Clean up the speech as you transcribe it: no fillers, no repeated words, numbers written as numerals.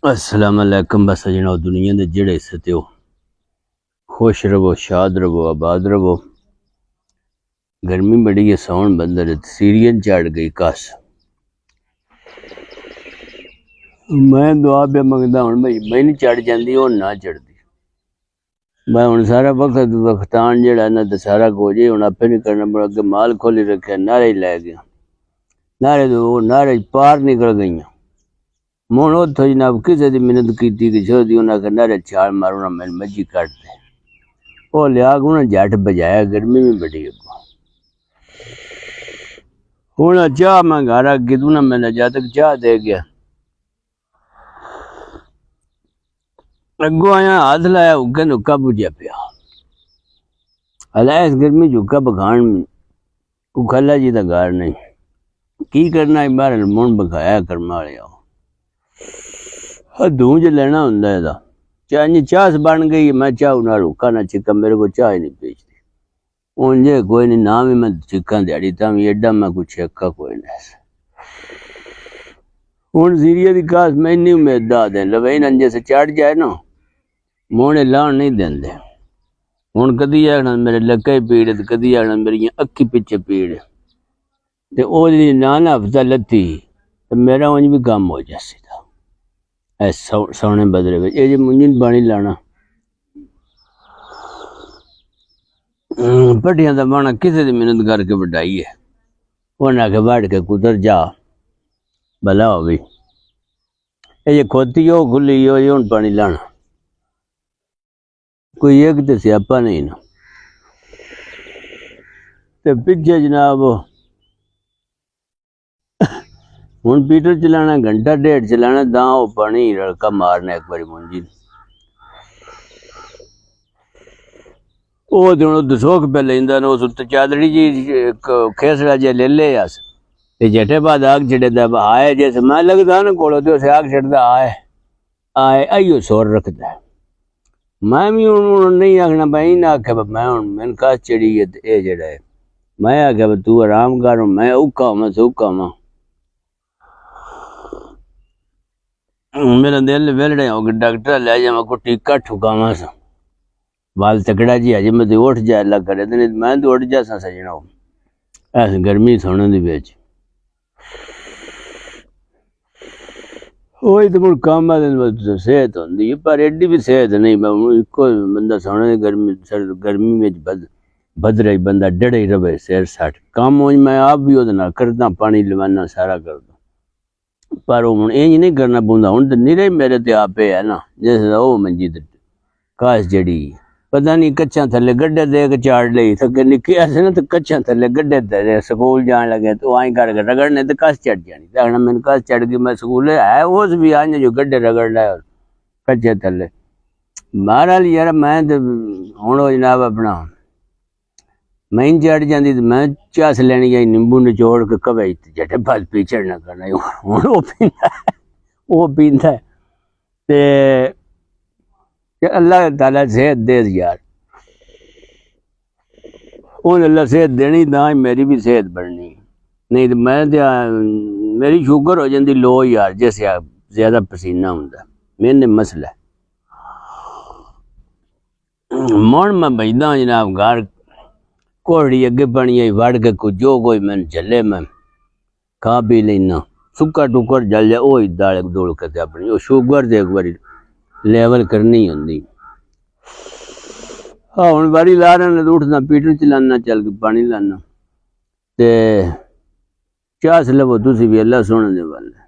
अस्सलाम वालेकुम। बस जनाब दुनिया के जेड़े हिस्से ते हो खुश रहो, शाद रहो, आबाद रहो। गर्मी बड़ी है, साउन बंदर सीरियन चढ़ गई कस। मैं दुआ पे मंगदा हूँ भाई मैं चढ़ जाती और ना चढ़ती। मैं हूँ सारा वक्त वक्तान जेड़ा ना तो सारा कुछ ही हूँ आपे नहीं करना पड़ा। अगे माल खोली रखे, नारे लै गया, नारे तो नारे पार निकल गई। मुन उतो जनाब किसी की मिन्नत की कि छोदी उन्हें आखिया नारे छाल मारो ना मैंने मज्जी कट दे। वो लिया उन्हें जट बजाया, गर्मी भी बड़ी है। हूँ चाह मैं घर अगे तू ना मैंने जद तक चाह दे गया, अगो आया हाथ लाया उगे नुक्का बुझिया पिया। अला इस गर्मी झुक्का बखान को खला जी का घर नहीं की करना। बार मुन बखाया कर्मा वाले हदू च लेना होंगे एदा। चाह बन गई, मैं चाह ना रुका ना चिक्का, मेरे को चाह ही नहीं बेचती। उंजे कोई नहीं ना भी मैं चिक्का दिहाड़ी ता भी एडा मैं कुछ छेका कोई नहीं। हूँ सीरिया की घास मैं इन्नी उम्मीद दा दें लवे अंजे से चढ़ जाए ना मोने लान नहीं देंदे। हूँ कदी आखना मेरे लक्के पीड़, कदी आखना मेरी अक्की पिछे पीड़, ते ओ जी ना हफ्ता लत्ती तो मेरा उंज भी कम हो जासी था। सोने बदले में ये मुंजी पानी लाना भट्टियां का बाना किसी की मिन्नत करके वडाई है। उन्हें आखे बढ़ के कुदर जा भला हो भी ये खोती हो खुली हो हूँ पानी लाना कोई एक तो स्यापा नहीं ना। ते पिछे जनाब हूँ पीटर चलाना घंटा डेढ़ चलाना दा वो पानी रड़का मारना एक बारी मुंजी वो दसोख पे लेंदा ना उस चादड़ी जी खेसड़ा जे ले ले अस ते जेठे बाद आग छड़ेदा आए जैसे मैं लगदा ना कोलो ते उसे आग छड़दा आए आए आइयो सोर रखदा है। मैं भी हूँ नहीं आखना भाई ना आखे मैं हूँ मैंने कस चढ़ी है ये जेड़ा है मैं आख्या तू आराम कर मैं औखा होवां सौखा होवां। मेरा दिल वेलड़े हो गए डॉक्टर ले जावा को टीका ठुकावा सा बाल तकड़ा जी अजे मैं उठ जाए ला करे तो मैं तो उठ जा सजना ऐस गर्मी सोने दी बेच वही तो मुझ काम सेहत होंगी है पर एडी भी सेहत नहीं। मैं इको बंदा सोने गर्मी में बद रही बंदा डड़े ही रवे सिर सट काम हो मैं आप भी वो करदा पानी लवाना सारा करदा पर हूँ इंज नहीं करना पौंदा। हूँ तो निरे मेरे ते आपे है ना जैसे वो मंजी घास जड़ी पता नहीं कच्चा थले गड्ढे दे चाड़ ली थके निके ऐसे ना तो कच्चा थले गड्ढे दे स्कूल जान लगे तो आई करके रगड़ने तो कस चढ़ जानी देखना मैंने कस चढ़ गई मैं स्कूल है उस भी आने जो गड्ढे रगड़ लाए कच्चे थले बहरहाल यार मैं तो हूँ जनाब अपना मैं चढ़ जाती तो मैं चास लैनी जाई नींबू निचोड़ के कवे जटे बस पीछे ना करना हूँ वो पींदा है ते अल्लाह ताला सेहत दे यार हूँ अल्लाह सेहत देनी ना मेरी भी सेहत बननी नहीं तो मैं तो मेरी शुगर हो जाती लो यार जैसे ज्यादा पसीना होंगे मेरे मसला मन मैं बजदा जनाब घर घोड़ी अगे बनी आई वड़ के कुछ जो कोई मैंने झले मैं खा पी लेना सुक्का टुकर जल जाए वो दाल दौड़ के अपनी वो शुगर से एक बारी लेवल करनी होंगी। हाँ हूँ बारी ला रहा तो उठना पीटर चलाना चल के पानी लाना ते चास लवो तुसी भी अल्लाह सोने दे वाले।